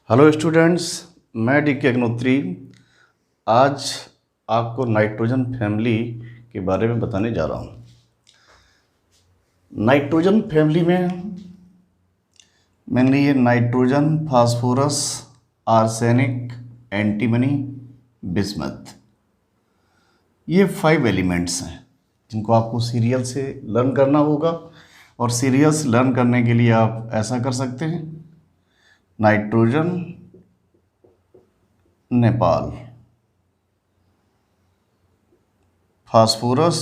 Hello students, मैं DK. Agnihotri आज आपको नाइट्रोजन फैमिली के बारे में बताने जा रहा हूँ। नाइट्रोजन फैमिली में मेनली ये nitrogen, phosphorus, arsenic, antimony, bismuth, ये 5 एलिमेंट्स हैं जिनको आपको सीरियल से लर्न करना होगा। और सीरियल्स लर्न करने के लिए आप ऐसा कर सकते हैं: nitrogen Nepal, phosphorus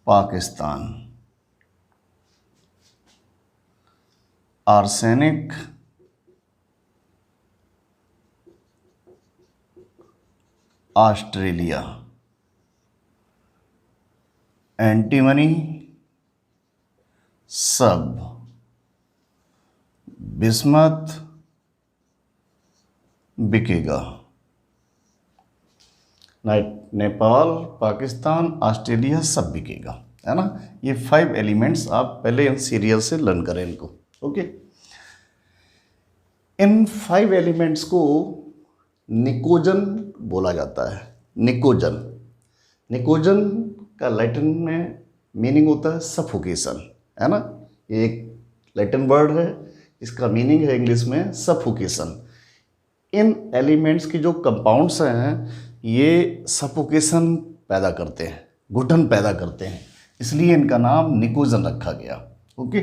Pakistan, arsenic Australia, antimony सब, बिस्मथ बिकेगा। नेपाल, पाकिस्तान, ऑस्ट्रेलिया सब बिकेगा, है ना। ये 5 एलिमेंट्स आप पहले इन सीरियल से लर्न करें इनको। ओके, इन 5 एलिमेंट्स को निकोजन बोला जाता है। निकोजन निकोजन का लैटिन में मीनिंग होता है सफोकेशन, है ना। ये एक लैटिन वर्ड है, इसका मीनिंग है इंग्लिश में सफोकेशन। इन एलिमेंट्स की जो कंपाउंड्स हैं ये सफोकेशन पैदा करते हैं, घुटन पैदा करते हैं, इसलिए इनका नाम निकोजन रखा गया। ओके,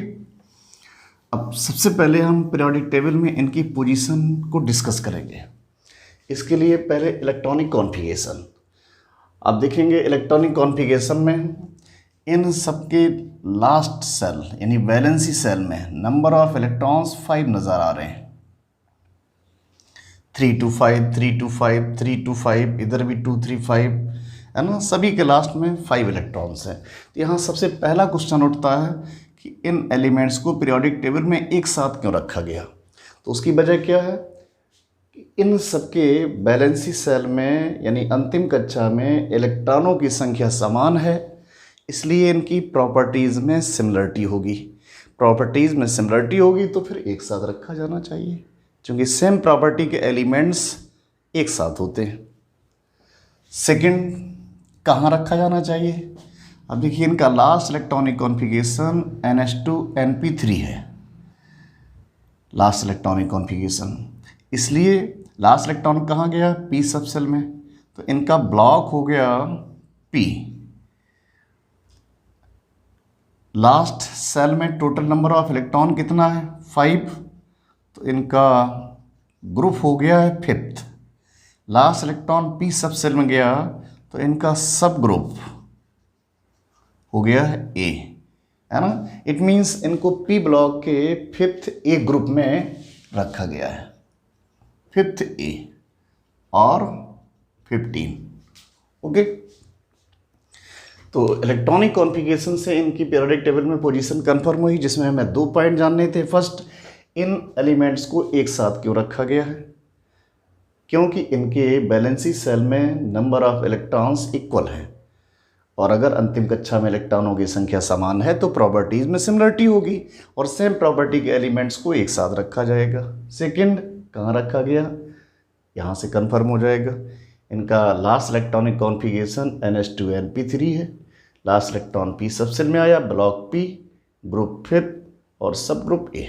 अब सबसे पहले हम पीरियोडिक टेबल में इनकी पोजीशन को डिस्कस करेंगे। इसके लिए पहले इलेक्ट्रॉनिक कॉन्फ़िगरेशन आप देखेंगे। इलेक्ट्रॉनिक कॉन्फ़िगरेशन में इन सबके लास्ट सेल यानी वैलेंसी सेल में नंबर ऑफ इलेक्ट्रॉन्स 5 नज़र आ रहे हैं। 3 to 5, 3 to 5, 3 to 5, इधर भी 2, 3, 5, है ना। सभी के लास्ट में 5 इलेक्ट्रॉन्स हैं। तो यहाँ सबसे पहला क्वेश्चन उठता है कि इन एलिमेंट्स को पीरियोडिक टेबल में एक साथ क्यों रखा गया। तो उसकी वजह क्या है कि इन सबके वैलेंसी सेल में यानी अंतिम कक्षा में इलेक्ट्रॉनों की संख्या समान है, इसलिए इनकी प्रॉपर्टीज़ में सिमिलरिटी होगी। प्रॉपर्टीज़ में सिमिलरिटी होगी तो फिर एक साथ रखा जाना चाहिए, क्योंकि सेम प्रॉपर्टी के एलिमेंट्स एक साथ होते हैं। सेकंड, कहाँ रखा जाना चाहिए। अब देखिए, इनका लास्ट इलेक्ट्रॉनिक कॉन्फ़िगरेशन NH2NP3 है, लास्ट इलेक्ट्रॉनिक कॉन्फ़िगरेशन। इसलिए लास्ट इलेक्ट्रॉन कहाँ गया, P सब सेल में, तो इनका ब्लॉक हो गया P। लास्ट सेल में टोटल नंबर ऑफ इलेक्ट्रॉन कितना है, 5, तो इनका ग्रुप हो गया है 5th। लास्ट इलेक्ट्रॉन P सब सेल में गया तो इनका सब ग्रुप हो गया है A, है ना। इट मीन्स इनको P ब्लॉक के 5th A ग्रुप में रखा गया है, 5th A और 15। ओके, तो इलेक्ट्रॉनिक कॉन्फ़िगरेशन से इनकी पीरियोडिक टेबल में पोजीशन कंफर्म हुई, जिसमें हमें 2 पॉइंट जानने थे। फर्स्ट, इन एलिमेंट्स को एक साथ क्यों रखा गया है, क्योंकि इनके वैलेंसी सेल में नंबर ऑफ इलेक्ट्रॉन्स इक्वल हैं, और अगर अंतिम कक्षा में इलेक्ट्रॉनों की संख्या समान है तो प्रॉपर्टीज़ में सिमिलरिटी होगी और सेम प्रॉपर्टी के एलिमेंट्स को एक साथ रखा जाएगा। सेकंड, कहाँ रखा गया, यहाँ से कंफर्म हो जाएगा। इनका लास्ट इलेक्ट्रॉनिक कॉन्फ़िगरेशन NH2NP3 है। लास्ट इलेक्ट्रॉन P सब सेल में आया, ब्लॉक P, ग्रुप 5 और सब ग्रुप A।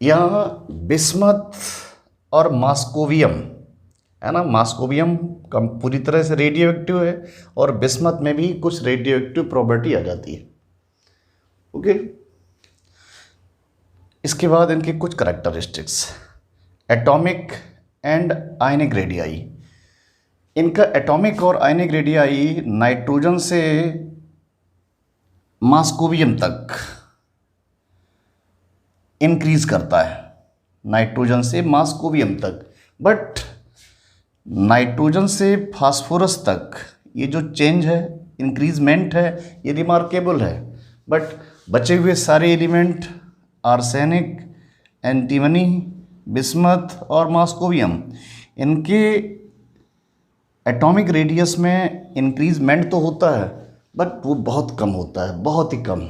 यहाँ बिस्मथ और मास्कोवियम, है ना। मास्कोवियम कम पूरी तरह से रेडियो एक्टिव है और बिस्मथ में भी कुछ रेडियो एक्टिव प्रॉपर्टी आ जाती है। ओके, इसके बाद इनके कुछ characteristics, atomic and ionic radii. इनका एटॉमिक और आयनिक रेडियाई नाइट्रोजन से मास्कोवियम तक इंक्रीज करता है, नाइट्रोजन से मास्कोवियम तक। बट नाइट्रोजन से फास्फोरस तक ये जो चेंज है, इंक्रीजमेंट है, ये रिमार्केबल है। बट बचे हुए सारे एलिमेंट आर्सेनिक, एंटीमनी, बिस्मथ और मास्कोवियम, इनके एटॉमिक रेडियस में इंक्रीजमेंट तो होता है बट वो बहुत कम होता है, बहुत ही कम,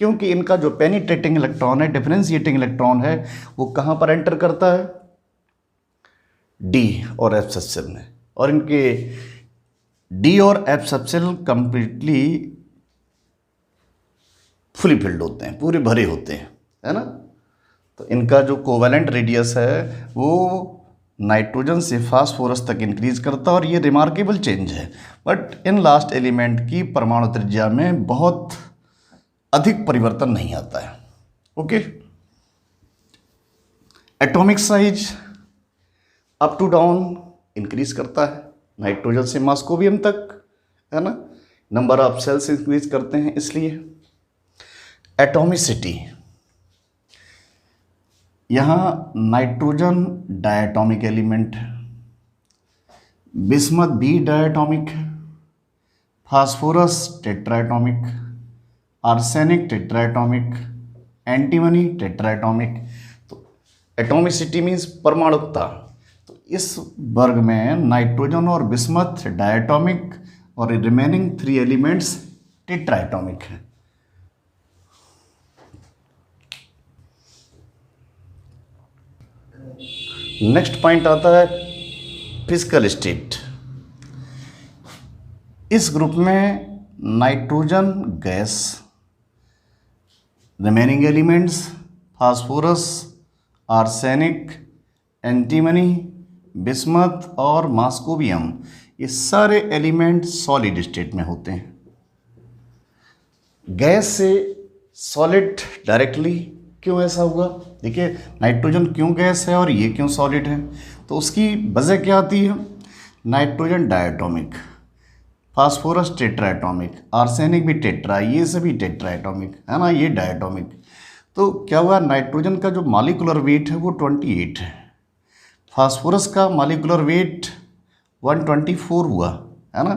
क्योंकि इनका जो पेनिट्रेटिंग इलेक्ट्रॉन है, डिफरेंशिएटिंग इलेक्ट्रॉन है, वो कहाँ पर एंटर करता है, डी और एफ सबसेल में, और इनके डी और F subshell completely fully filled होते हैं, पूरे भरे होते हैं, है ना। तो इनका जो कोवेलेंट रेडियस है वो नाइट्रोजन से फास्फोरस तक इंक्रीज करता है, और ये रिमार्केबल चेंज है। बट इन लास्ट एलिमेंट की परमाणु त्रिज्या में बहुत अधिक परिवर्तन नहीं आता है। Okay, atomic size up to down increase करता है, नाइट्रोजन से मॉस्कोवियम तक, है ना। नंबर ऑफ सेल्स इंक्रीज करते हैं इसलिए। एटॉमिसिटी, यहाँ नाइट्रोजन डायटॉमिक एलिमेंट है, बिस्मथ भी डायटॉमिक है, फास्फोरस टेट्राएटॉमिक, आर्सेनिक टेट्राएटॉमिक, एंटीमनी टेट्राएटॉमिक। तो एटॉमिसिटी मीन्स परमाणुकता। तो इस वर्ग में नाइट्रोजन और बिस्मथ डायटॉमिक और रिमेनिंग 3 एलिमेंट्स टेट्राएटॉमिक है। नेक्स्ट पॉइंट आता है फिजिकल स्टेट। इस ग्रुप में nitrogen gas, remaining elements phosphorus, arsenic, antimony, bismuth और मॉस्कोवियम, ये सारे एलिमेंट सॉलिड स्टेट में होते हैं। गैस से सॉलिड डायरेक्टली, क्यों ऐसा हुआ? देखिए, नाइट्रोजन क्यों गैस है और ये क्यों सॉलिड है, तो उसकी वजह क्या आती है। नाइट्रोजन डायटॉमिक, फास्फोरस टेट्राएटॉमिक, आर्सेनिक भी टेट्रा, ये सभी टेट्राएटॉमिक है ना, ये डायटॉमिक। तो क्या हुआ, नाइट्रोजन का जो मॉलिक्यूलर वेट है वो 28 है, फास्फोरस का मॉलिक्यूलर वेट 124 हुआ, है ना।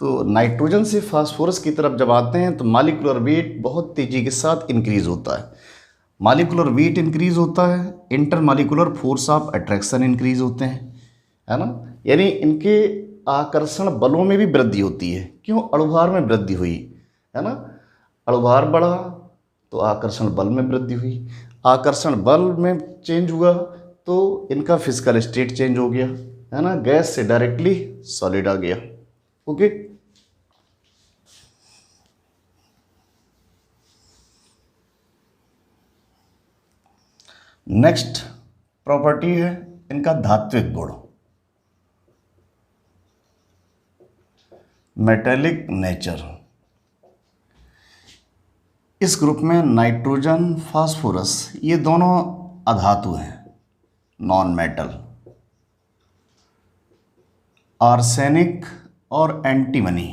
तो नाइट्रोजन से फास्फोरस की तरफ जब आते हैं तो मॉलिक्यूलर वेट बहुत तेज़ी के साथ इंक्रीज होता है। मॉलिक्यूलर वेट इंक्रीज होता है, intermolecular force of attraction increase होते हैं, है ना। यानी इनके आकर्षण बलों में भी वृद्धि होती है। क्यों? अणुभार में वृद्धि हुई, है ना। अणुभार बढ़ा तो आकर्षण बल में वृद्धि हुई, आकर्षण बल में चेंज हुआ तो इनका फिजिकल स्टेट चेंज हो गया, है ना। गैस से डायरेक्टली सॉलिड आ गया। ओके, नेक्स्ट प्रॉपर्टी है इनका धात्विक गुण, मेटेलिक नेचर। इस ग्रुप में नाइट्रोजन, फास्फोरस, ये दोनों अधातु हैं, नॉन मेटल। आर्सेनिक और एंटीमनी,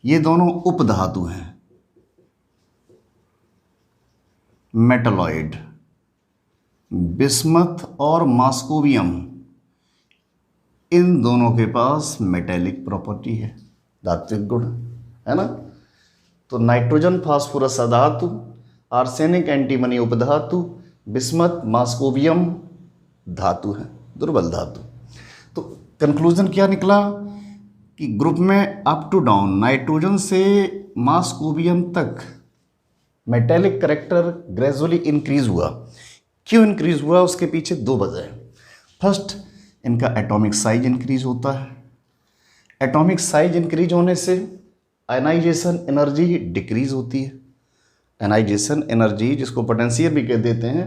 ये दोनों उपधातु हैं, मेटलॉइड। बिस्मथ और मॉस्कोवियम, इन दोनों के पास मेटेलिक प्रॉपर्टी है, धात्विक गुण, है ना। तो नाइट्रोजन फास्फोरस अधातु, आर्सेनिक एंटीमनी उपधातु, बिस्मथ मॉस्कोवियम धातु है, दुर्बल धातु। तो कंक्लूजन क्या निकला कि ग्रुप में अप टू डाउन नाइट्रोजन से मॉस्कोवियम तक मेटेलिक करेक्टर ग्रेजुअली इंक्रीज हुआ। क्यों इंक्रीज हुआ? उसके पीछे 2 वजह है। फर्स्ट, इनका एटॉमिक साइज इंक्रीज होता है। एटॉमिक साइज इंक्रीज होने से आयनाइजेशन एनर्जी डिक्रीज होती है। आयनाइजेशन एनर्जी, जिसको पोटेंशियल भी कह देते हैं,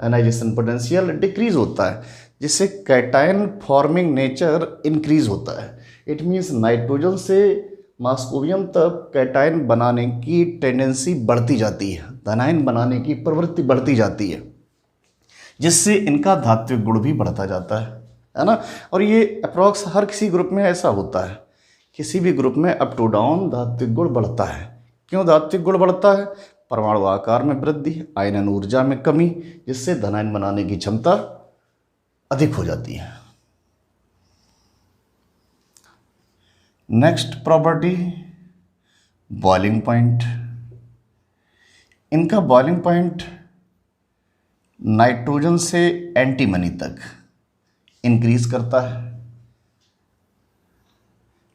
आयनाइजेशन पोटेंशियल डिक्रीज होता है, जिससे कैटायन फॉर्मिंग नेचर इंक्रीज होता है। इट मीन्स नाइट्रोजन से मॉस्कोवियम तक कैटायन बनाने की टेंडेंसी बढ़ती जाती है, धनायन बनाने की प्रवृत्ति बढ़ती जाती है, जिससे इनका धात्विक गुण भी बढ़ता जाता है ना। और ये अप्रॉक्स हर किसी ग्रुप में ऐसा होता है, किसी भी ग्रुप में अप टू डाउन धात्विक गुण बढ़ता है। क्यों धात्विक गुण बढ़ता है? परमाणु आकार में वृद्धि, आयनन ऊर्जा में कमी, जिससे धनायन बनाने की क्षमता अधिक हो जाती है। Next property, boiling point. इनका बॉइलिंग पॉइंट नाइट्रोजन से एंटीमनी तक इंक्रीज करता है।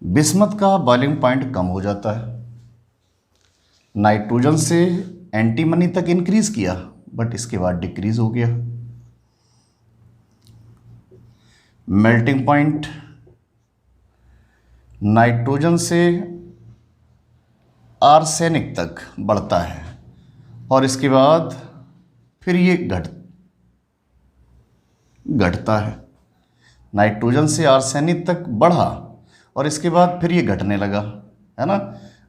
बिस्मथ का बॉइलिंग पॉइंट कम हो जाता है। नाइट्रोजन से एंटीमनी तक इंक्रीज किया, बट इसके बाद डिक्रीज हो गया। मेल्टिंग पॉइंट नाइट्रोजन से आर्सेनिक तक बढ़ता है और इसके बाद फिर ये घटता है। नाइट्रोजन से आर्सेनिक तक बढ़ा और इसके बाद फिर ये घटने लगा, है ना।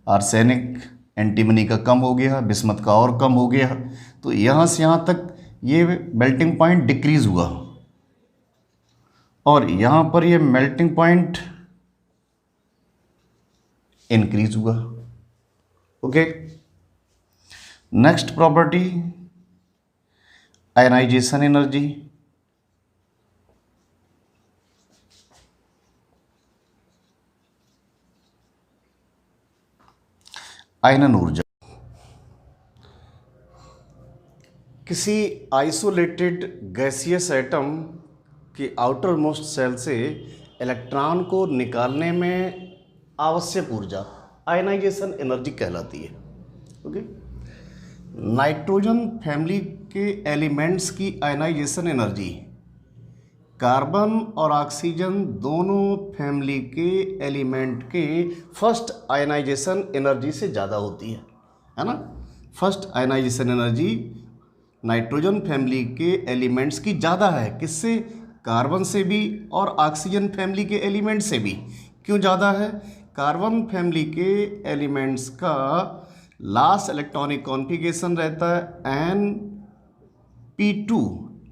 आर्सेनिक एंटीमनी का कम हो गया, बिस्मथ का और कम हो गया, तो यहाँ से यहाँ तक ये मेल्टिंग पॉइंट डिक्रीज हुआ और यहाँ पर ये मेल्टिंग पॉइंट इंक्रीज हुआ। Okay, next property ionization energy. आयनन ऊर्जा किसी आइसोलेटेड गैसियस एटम की आउटर मोस्ट सेल से इलेक्ट्रॉन को निकालने में आवश्यक ऊर्जा आयनाइजेशन एनर्जी कहलाती है। ओके, नाइट्रोजन फैमिली के एलिमेंट्स की आयनाइजेशन एनर्जी कार्बन और ऑक्सीजन दोनों फैमिली के एलिमेंट के फर्स्ट आयनाइजेशन एनर्जी से ज़्यादा होती है ना। First ionization energy nitrogen family के एलिमेंट्स की ज़्यादा है, किससे? कार्बन से भी और ऑक्सीजन फैमिली के एलिमेंट से भी। क्यों ज़्यादा है? कार्बन फैमिली के एलिमेंट्स का लास्ट इलेक्ट्रॉनिक कॉन्फ़िगरेशन रहता है Np2,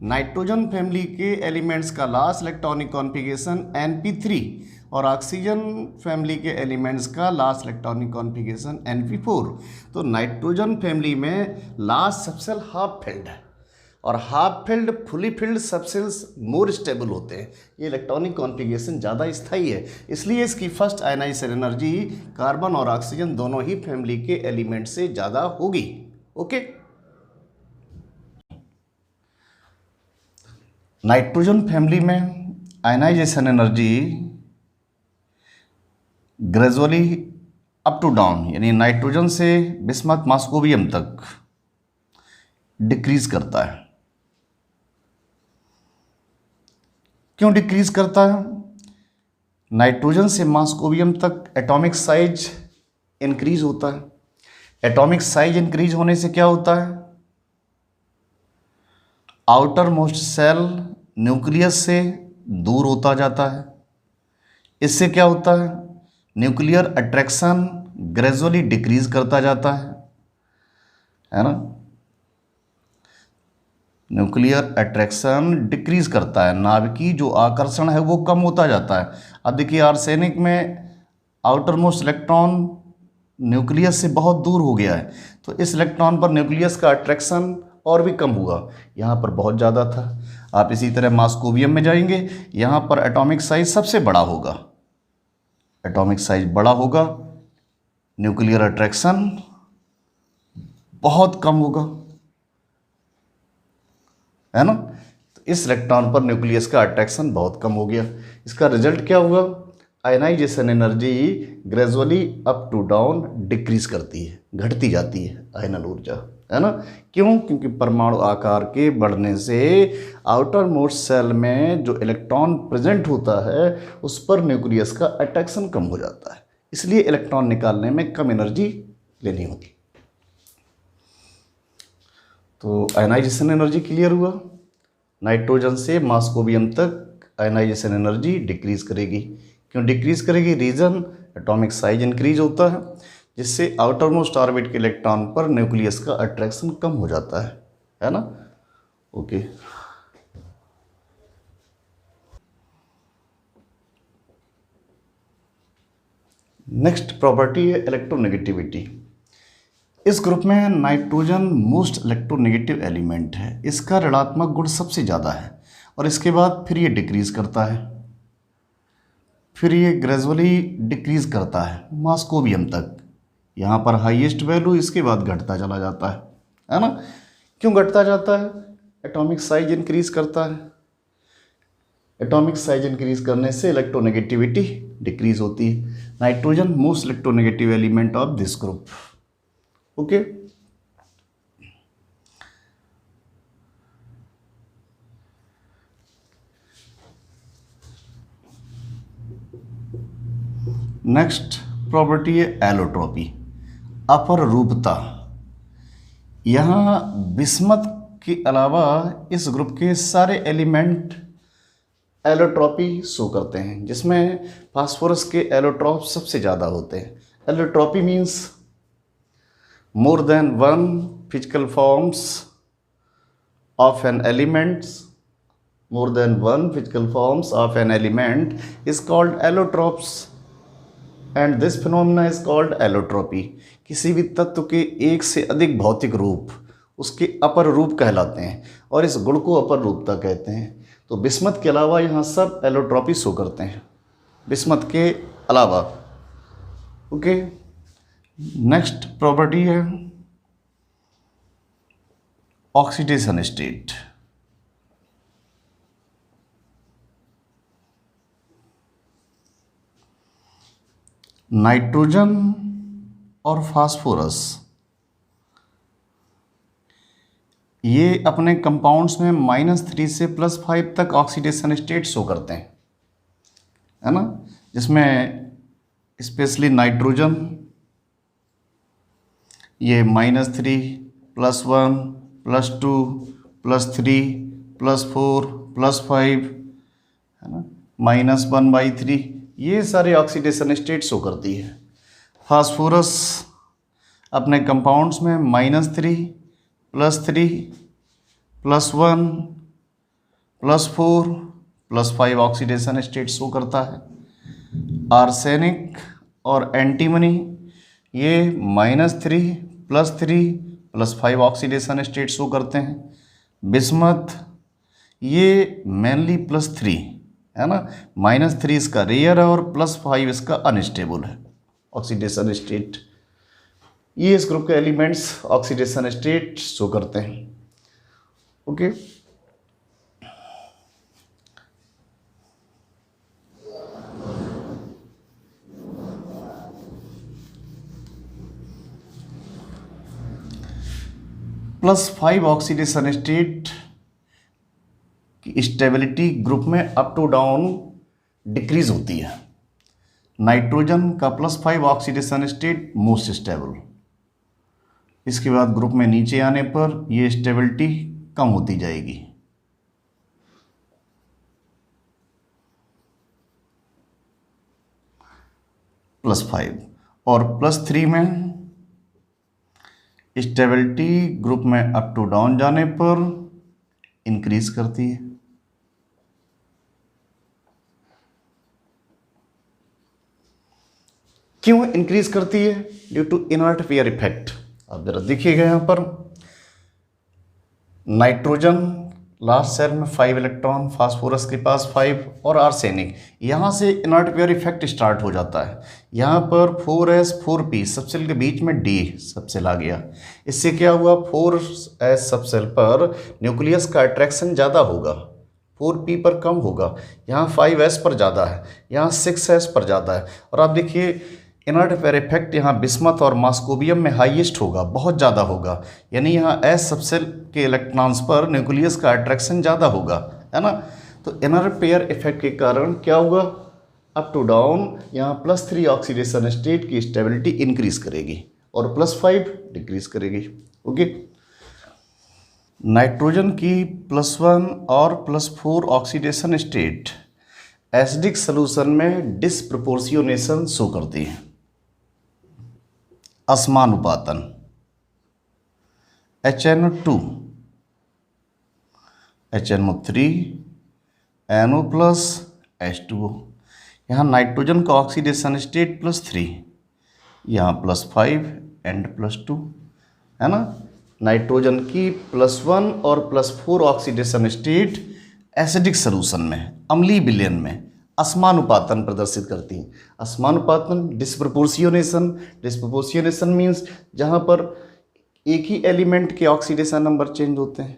नाइट्रोजन फैमिली के एलिमेंट्स का लास्ट इलेक्ट्रॉनिक कॉन्फ़िगरेशन Np3 और ऑक्सीजन फैमिली के एलिमेंट्स का लास्ट इलेक्ट्रॉनिक कॉन्फ़िगरेशन Np4। तो नाइट्रोजन फैमिली में लास्ट सबसेल हाफ फिल्ड है और half filled fully filled subcells more stable होते हैं। ये इलेक्ट्रॉनिक कॉन्फ़िगरेशन ज़्यादा स्थायी है, इसलिए इसकी फर्स्ट आयनाइजेशन एनर्जी कार्बन और ऑक्सीजन दोनों ही फैमिली के एलिमेंट से ज़्यादा होगी। ओके, नाइट्रोजन फैमिली में ionisation energy gradually up to down, यानी नाइट्रोजन से बिस्मथ मॉस्कोवियम तक डिक्रीज करता है। क्यों डिक्रीज करता है? नाइट्रोजन से मॉस्कोवियम तक एटॉमिक साइज इंक्रीज होता है। एटॉमिक साइज इंक्रीज होने से क्या होता है? आउटर मोस्ट सेल न्यूक्लियस से दूर होता जाता है। इससे क्या होता है? न्यूक्लियर अट्रैक्शन ग्रेजुअली डिक्रीज करता जाता है ना। न्यूक्लियर अट्रैक्शन डिक्रीज करता है, नाभिकीय जो आकर्षण है वो कम होता जाता है। अब देखिए, आर्सेनिक में आउटर मोस्ट इलेक्ट्रॉन न्यूक्लियस से बहुत दूर हो गया है, तो इस इलेक्ट्रॉन पर न्यूक्लियस का अट्रैक्शन और भी कम हुआ, यहाँ पर बहुत ज़्यादा था। आप इसी तरह मॉस्कोवियम में जाएंगे, यहाँ पर एटॉमिक साइज सबसे बड़ा होगा, एटॉमिक साइज बड़ा होगा, न्यूक्लियर अट्रैक्शन बहुत कम होगा, है ना। तो इस इलेक्ट्रॉन पर न्यूक्लियस का अट्रैक्शन बहुत कम हो गया। इसका रिजल्ट क्या हुआ? Ionisation energy gradually up to down decrease करती है, घटती जाती है आयनन ऊर्जा, है ना। क्यों? क्योंकि परमाणु आकार के बढ़ने से आउटर मोस्ट सेल में जो इलेक्ट्रॉन प्रेजेंट होता है उस पर न्यूक्लियस का अट्रैक्शन कम हो जाता है, इसलिए इलेक्ट्रॉन निकालने में कम एनर्जी लेनी होती। तो आयनाइजेशन एनर्जी क्लियर हुआ। नाइट्रोजन से मॉस्कोवियम तक आयनाइजेशन एनर्जी डिक्रीज करेगी। क्यों डिक्रीज करेगी? रीजन एटॉमिक साइज इंक्रीज होता है, जिससे आउटर मोस्ट ऑर्बिट के इलेक्ट्रॉन पर न्यूक्लियस का अट्रैक्शन कम हो जाता है ना। ओके, नेक्स्ट प्रॉपर्टी है इलेक्ट्रोनेगेटिविटी। इस ग्रुप में नाइट्रोजन मोस्ट इलेक्ट्रोनेगेटिव एलिमेंट है, इसका ऋणात्मक गुण सबसे ज़्यादा है और इसके बाद फिर ये डिक्रीज करता है, फिर ये ग्रेजुअली डिक्रीज करता है मॉस्कोवियम तक। यहाँ पर हाईएस्ट वैल्यू, इसके बाद घटता चला जाता है ना। क्यों घटता जाता है? एटॉमिक साइज इंक्रीज करता है, एटॉमिक साइज इंक्रीज करने से इलेक्ट्रोनेगेटिविटी डिक्रीज होती है। Nitrogen most electronegative element of this group. Okay. Next property है एलोट्रॉपी, अपररूपता। यहाँ बिस्मथ के अलावा इस ग्रुप के सारे एलिमेंट एलोट्रॉपी शो करते हैं, जिसमें फास्फोरस के एलोट्रॉप सबसे ज़्यादा होते हैं। Allotropy means more than one physical forms of an elements, more than one physical forms of an element is called allotropes and this phenomena is called allotropy। किसी भी तत्व के एक से अधिक भौतिक रूप उसके अपर रूप कहलाते हैं और इस गुण को अपर रूपता कहते हैं। तो बिस्मथ के अलावा यहाँ सब एलोट्रॉपी शो करते हैं, बिस्मथ के अलावा। ओके। नेक्स्ट प्रॉपर्टी है ऑक्सीडेशन स्टेट। नाइट्रोजन और फास्फोरस ये अपने कंपाउंड्स में -3 से +5 तक ऑक्सीडेशन स्टेट शो करते हैं, है ना, जिसमें स्पेशली नाइट्रोजन ये -3 +1 +2 +3 +4 +5, है ना, -1/3, ये सारे ऑक्सीडेशन स्टेट शो करती है। फास्फोरस अपने कंपाउंड्स में -3 +3 +1 +4 +5 ऑक्सीडेशन स्टेट शो करता है। आर्सेनिक और एंटीमनी ये -3 +3 +5 ऑक्सीडेशन स्टेट शो करते हैं। बिस्मथ ये मेनली +3, है ना, -3 इसका रेयर है और +5 इसका अनस्टेबल है ऑक्सीडेशन स्टेट। ये इस ग्रुप के एलिमेंट्स ऑक्सीडेशन स्टेट शो करते हैं। ओके। +5 ऑक्सीडेशन स्टेट की स्टेबिलिटी ग्रुप में अप टू डाउन डिक्रीज होती है। नाइट्रोजन का +5 ऑक्सीडेशन स्टेट मोस्ट स्टेबल, इसके बाद ग्रुप में नीचे आने पर ये स्टेबिलिटी कम होती जाएगी। +5 और +3 में स्टेबिलिटी ग्रुप में अप टू डाउन जाने पर इंक्रीज करती है। क्यों इंक्रीज करती है? Due to inert pair effect. अब जरा देखिएगा यहाँ पर, नाइट्रोजन लास्ट सेल में 5 इलेक्ट्रॉन, फास्फोरस के पास 5 और आर्सेनिक, यहाँ से इनर्ट पेयर इफेक्ट स्टार्ट हो जाता है। यहाँ पर 4s 4p सबसेल के बीच में D सबसेल आ गया। इससे क्या हुआ, 4s सबसेल पर न्यूक्लियस का अट्रैक्शन ज़्यादा होगा, 4p पर कम होगा। यहाँ 5s पर ज़्यादा है, यहाँ 6s पर ज़्यादा है। और आप देखिए इनर्ट पेयर इफेक्ट यहाँ बिस्मथ और मॉस्कोबियम में हाईएस्ट होगा, बहुत ज़्यादा होगा, यानी यहाँ s सबसेल के इलेक्ट्रॉन्स पर न्यूक्लियस का अट्रैक्शन ज़्यादा होगा, है ना। तो इनर्ट पेयर इफेक्ट के कारण क्या होगा, अप टू डाउन यहाँ +3 ऑक्सीडेशन स्टेट की स्टेबिलिटी इंक्रीज करेगी और +5 डिक्रीज करेगी। ओके। नाइट्रोजन की +1 और +4 ऑक्सीडेशन स्टेट एसिडिक सॉल्यूशन में डिस्प्रपोर्शनेशन शो करती है, असमानुपातन। HNO2 HNO3 NO+ H2O। यहाँ नाइट्रोजन का ऑक्सीडेशन स्टेट +3, यहाँ +5 एंड +2, है ना। नाइट्रोजन की +1 और +4 ऑक्सीडेशन स्टेट एसिडिक सॉल्यूशन में, अम्लीय विलयन में असमानुपातन प्रदर्शित करती हैं। असमानुपातन डिस्प्रपोर्शनेशन, डिस्प्रपोर्शनेशन मीन्स जहाँ पर एक ही एलिमेंट के ऑक्सीडेशन नंबर चेंज होते हैं,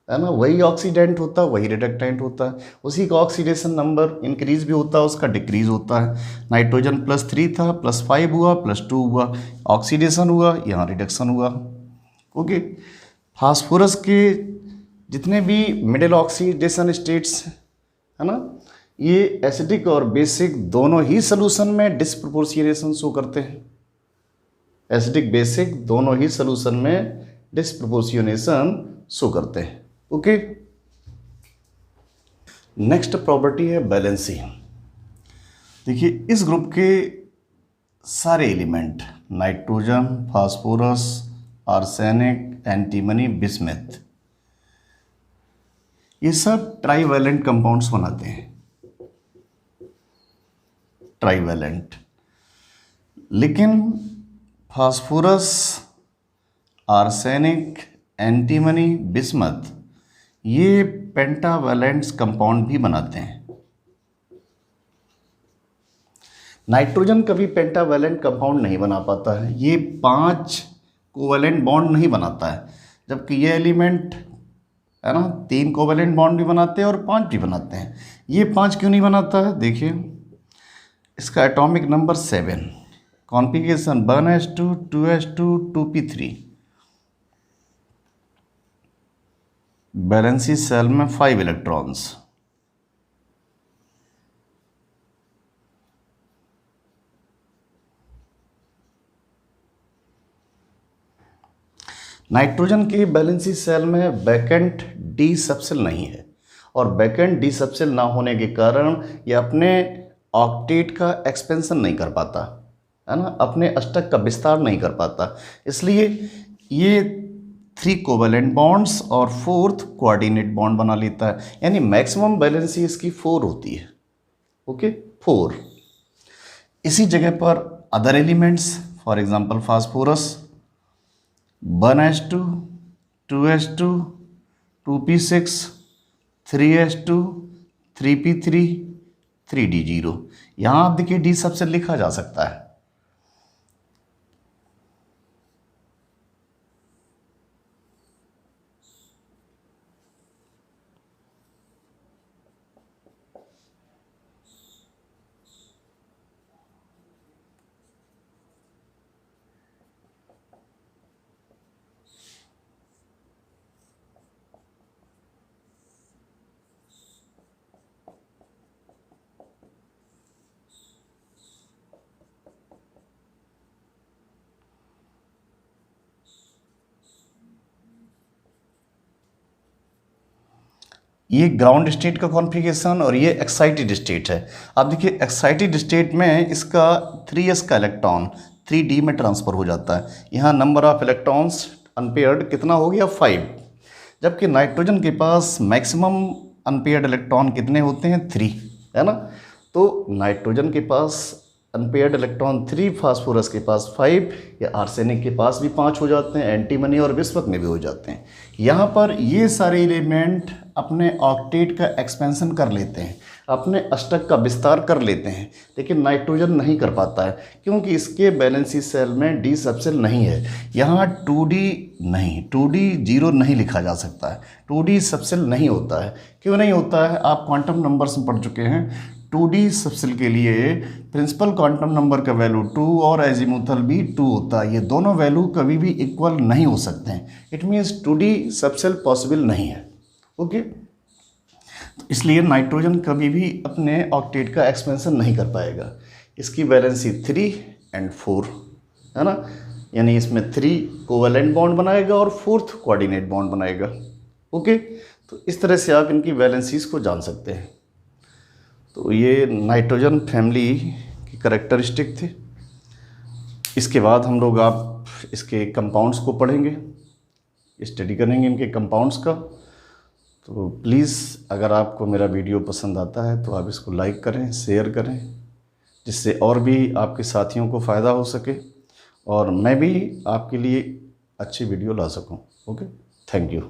है ना, वही ऑक्सीडेंट होता है, वही रिडक्टेंट होता है, उसी का ऑक्सीडेशन नंबर इंक्रीज भी होता है, उसका डिक्रीज होता है। नाइट्रोजन +3 था, +5 हुआ, +2 हुआ, ऑक्सीडेशन हुआ, यहाँ रिडक्शन हुआ। ओके, फास्फोरस के जितने भी मिडिल ऑक्सीडेशन स्टेट्स है ना, ये एसिडिक और बेसिक दोनों ही सोल्यूशन में डिस्प्रोपोर्शिएशन शो करते हैं। एसिडिक बेसिक दोनों ही सोल्यूशन में डिस्प्रोपोर्शिएशन शो करते हैं। ओके, नेक्स्ट प्रॉपर्टी है बैलेंसी। देखिए, इस ग्रुप के सारे element nitrogen, phosphorus, arsenic, antimony, bismuth, ये सब ट्राईवैलेंट कंपाउंड्स बनाते हैं, ट्राईवैलेंट। लेकिन फास्फोरस, आर्सेनिक, एंटीमनी, बिस्मथ ये पेंटावैलेंट्स कंपाउंड भी बनाते हैं। नाइट्रोजन कभी पेंटावैलेंट कंपाउंड नहीं बना पाता है, ये 5 कोवैलेंट बॉन्ड नहीं बनाता है, जबकि ये एलिमेंट है ना 3 कोवैलेंट बॉन्ड भी बनाते हैं और 5 भी बनाते हैं। ये 5 क्यों नहीं बनाता है? देखिए, इसका atomic number 7, configuration 1s2 2s2 2p3, valency shell में 5 इलेक्ट्रॉन्स। नाइट्रोजन के बैलेंसी सेल में वैकेंट डी सबसेल नहीं है, और वैकेंट डी सबसेल ना होने के कारण ये अपने ऑक्टेट का एक्सपेंशन नहीं कर पाता, है ना, अपने अष्टक का विस्तार नहीं कर पाता। इसलिए ये 3 कोवैलेंट बॉन्ड्स और 4th कोऑर्डिनेट बॉन्ड बना लेता है, यानी मैक्सिमम बैलेंसी इसकी 4 होती है। ओके, 4। इसी जगह पर other elements, for example phosphorus 1s2 2s2 2p6 3s2 3p3 3d0, यहाँ आप देखिए डी सबसे लिखा जा सकता है। ये ग्राउंड स्टेट का कॉन्फ़िगरेशन और ये एक्साइटेड स्टेट है। आप देखिए, एक्साइटेड स्टेट में इसका 3s का इलेक्ट्रॉन 3d में ट्रांसफ़र हो जाता है। यहाँ नंबर ऑफ इलेक्ट्रॉन्स अनपेयर्ड कितना हो गया? 5। जबकि नाइट्रोजन के पास मैक्सिमम अनपेयर्ड इलेक्ट्रॉन कितने होते हैं? 3, है ना। तो नाइट्रोजन के पास अनपेयर्ड इलेक्ट्रॉन 3, फास्फोरस के पास 5, या आर्सेनिक के पास भी 5 हो जाते हैं, एंटीमनी और बिस्मथ में भी हो जाते हैं। यहाँ पर ये सारे एलिमेंट अपने ऑक्टेट का एक्सपेंशन कर लेते हैं, अपने अष्टक का विस्तार कर लेते हैं, लेकिन नाइट्रोजन नहीं कर पाता है, क्योंकि इसके बैलेंसी सेल में डी सबसेल नहीं है। यहाँ 2d नहीं, 2d 0 नहीं लिखा जा सकता है, 2d सबसेल नहीं होता है। क्यों नहीं होता है? आप क्वांटम नंबर्स में पढ़ चुके हैं। 2d सबसेल के लिए प्रिंसिपल क्वांटम नंबर का वैल्यू 2 और एजीमुथल भी 2 होता है। ये दोनों वैल्यू कभी भी इक्वल नहीं हो सकते हैं। It means 2d subshell possible नहीं है। ओके, तो इसलिए नाइट्रोजन कभी भी अपने ऑक्टेट का एक्सपेंशन नहीं कर पाएगा। इसकी वैलेंसी 3 और 4, है ना, यानी इसमें 3 कोवैलेंट बॉन्ड बनाएगा और 4th कोऑर्डिनेट बॉन्ड बनाएगा। ओके, तो इस तरह से आप इनकी वैलेंसीज को जान सकते हैं। तो ये नाइट्रोजन फैमिली की करैक्टरिस्टिक थे। इसके बाद हम लोग आप इसके कंपाउंड्स को पढ़ेंगे, स्टडी करेंगे इनके कंपाउंड्स का। तो प्लीज़ अगर आपको मेरा वीडियो पसंद आता है तो आप इसको लाइक करें, शेयर करें, जिससे और भी आपके साथियों को फ़ायदा हो सके और मैं भी आपके लिए अच्छी वीडियो ला सकूं। Okay, thank you.